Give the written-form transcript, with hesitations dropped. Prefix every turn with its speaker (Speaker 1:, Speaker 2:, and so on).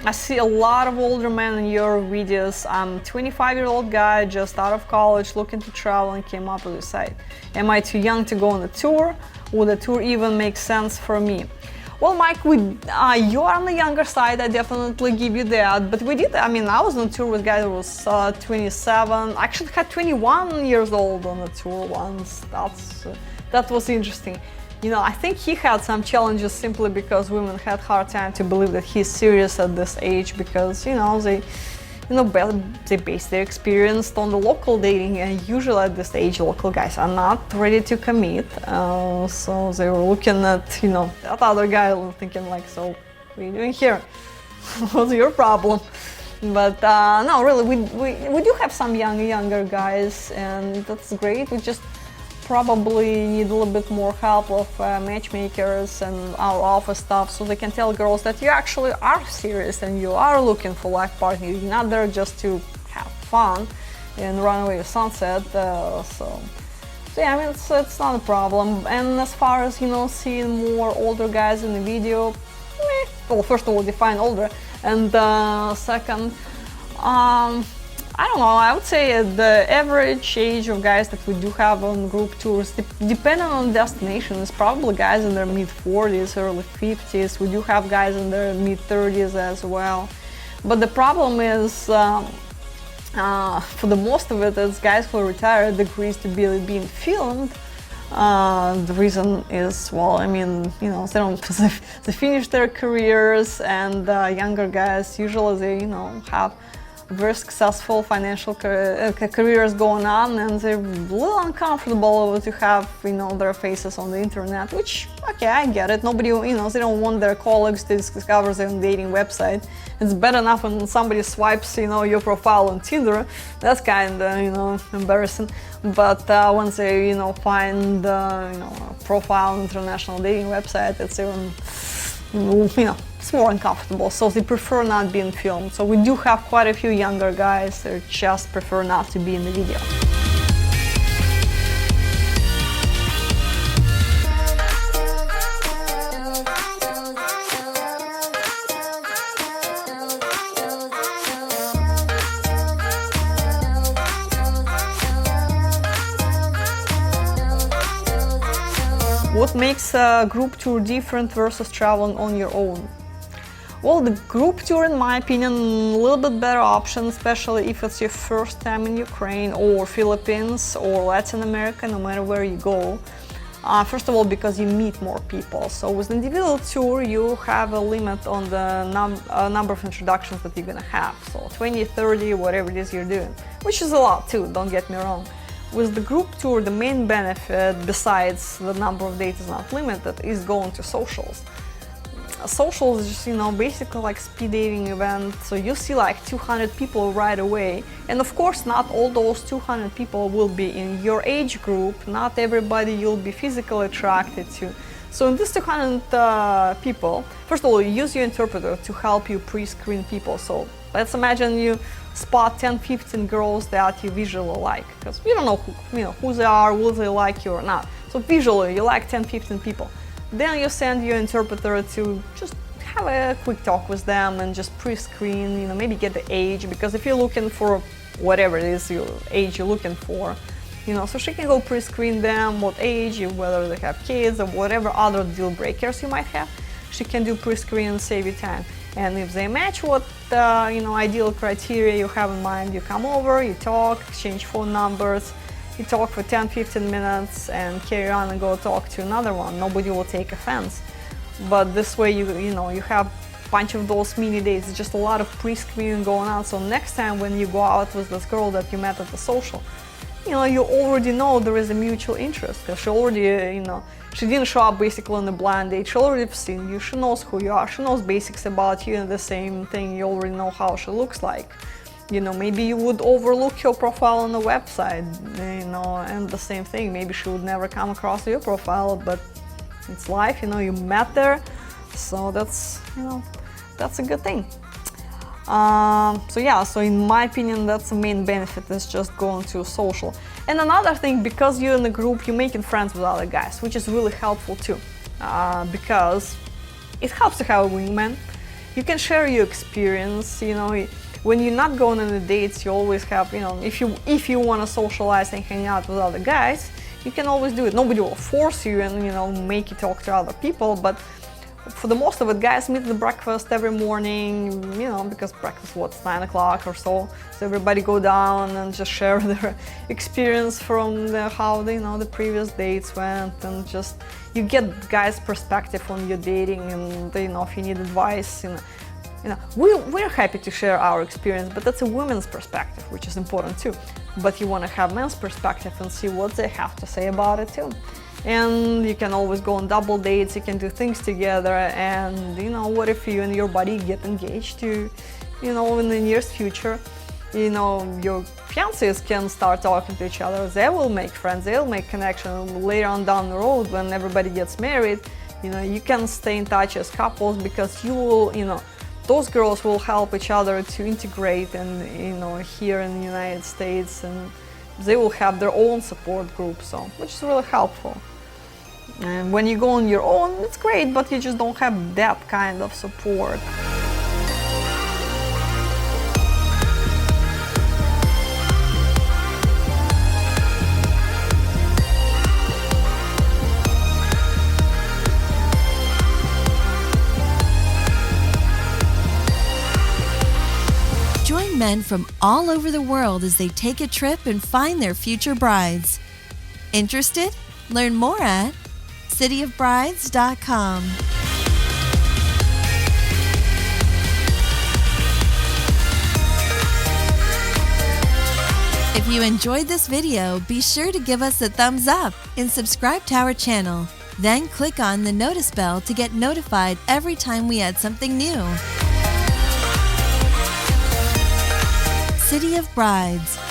Speaker 1: I see a lot of older men in your videos. I'm a 25-year-old guy just out of college looking to travel and came up with this site. Am I too young to go on a tour? Would a tour even make sense for me? Well, Mike, you are on the younger side, I definitely give you that. But we did, I was on a tour with a guy that was 27, actually had 21 years old on a tour once. That was interesting. I think he had some challenges simply because women had hard time to believe that he's serious at this age because, they base their experience on the local dating, and usually at this age local guys are not ready to commit. So they were looking at, that other guy and thinking like, so what are you doing here? What's your problem? But no, really, we do have some younger guys, and that's great. We just probably need a little bit more help of matchmakers and our office staff so they can tell girls that you actually are serious and you are looking for life partner. You're not there just to have fun and run away with sunset. So yeah, it's not a problem. And as far as seeing more older guys in the video, well, first of all, define older, and second, I don't know, I would say the average age of guys that we do have on group tours, depending on destination, is probably guys in their mid-40s, early 50s. We do have guys in their mid-30s as well. But the problem is, for the most of it, it's guys who retire degrees to be being filmed. The reason is, well, they finish their careers, and younger guys usually they, have very successful financial careers going on, and they're a little uncomfortable to have their faces on the internet, which, okay, I get it. Nobody, they don't want their colleagues to discover their dating website. It's bad enough when somebody swipes your profile on Tinder. That's kind of embarrassing. But once they find a profile on international dating website, it's even it's more uncomfortable, so they prefer not being filmed. So we do have quite a few younger guys that just prefer not to be in the video. What makes a group tour different versus traveling on your own? Well, the group tour, in my opinion, a little bit better option, especially if it's your first time in Ukraine or Philippines or Latin America, no matter where you go. First of all, because you meet more people. So with an individual tour, you have a limit on the number of introductions that you're gonna have. So 20, 30, whatever it is you're doing, which is a lot too, don't get me wrong. With the group tour, the main benefit, besides the number of dates is not limited, is going to socials. Socials is just, basically like speed dating event, so you see like 200 people right away. And of course, not all those 200 people will be in your age group, not everybody you'll be physically attracted to. So in this 200 people, first of all, you use your interpreter to help you pre-screen people. So let's imagine you spot 10-15 girls that you visually like, because you don't know who they are, will they like you or not. So visually, you like 10-15 people. Then you send your interpreter to just have a quick talk with them and just pre-screen, maybe get the age, because if you're looking for whatever it is your age you're looking for, so she can go pre-screen them, what age, whether they have kids or whatever other deal breakers you might have. She can do pre-screen and save you time. And if they match what ideal criteria you have in mind, you come over, you talk, exchange phone numbers, you talk for 10-15 minutes and carry on and go talk to another one. Nobody will take offense. But this way you have a bunch of those mini dates. It's just a lot of pre-screening going on. So next time when you go out with this girl that you met at the social, you already know there is a mutual interest, because she already, she didn't show up basically on a blind date. She already seen you, she knows who you are, she knows basics about you, and the same thing, you already know how she looks like. Maybe you would overlook your profile on the website, and the same thing, maybe she would never come across your profile, but it's life, you met there, so that's a good thing. So in my opinion, that's the main benefit, is just going to social. And another thing, because you're in a group, you're making friends with other guys, which is really helpful too, because it helps to have a wingman. You can share your experience, you know. When you're not going on the dates, you always have, you know, if you want to socialize and hang out with other guys, you can always do it. Nobody will force you and, you know, make you talk to other people, but for the most of it, guys meet at breakfast every morning, you know, because breakfast, what's 9 o'clock or so. So everybody go down and just share their experience from how you know, the previous dates went, and just you get guys' perspective on your dating, and you know, if you need advice, you know, we're happy to share our experience, but that's a woman's perspective, which is important too. But you want to have men's perspective and see what they have to say about it too. And you can always go on double dates, you can do things together, and you know, what if you and your buddy get engaged to, you know, in the nearest future, you know, your fiancés can start talking to each other, they will make friends, they'll make connections later on down the road when everybody gets married. You know, you can stay in touch as couples because you will, you know, those girls will help each other to integrate and, you know, here in the United States, and they will have their own support group, so, which is really helpful. And when you go on your own, it's great, but you just don't have that kind of support.
Speaker 2: Join men from all over the world as they take a trip and find their future brides. Interested? Learn more at cityofbrides.com. If you enjoyed this video, be sure to give us a thumbs up and subscribe to our channel. Then click on the notice bell to get notified every time we add something new. City of Brides.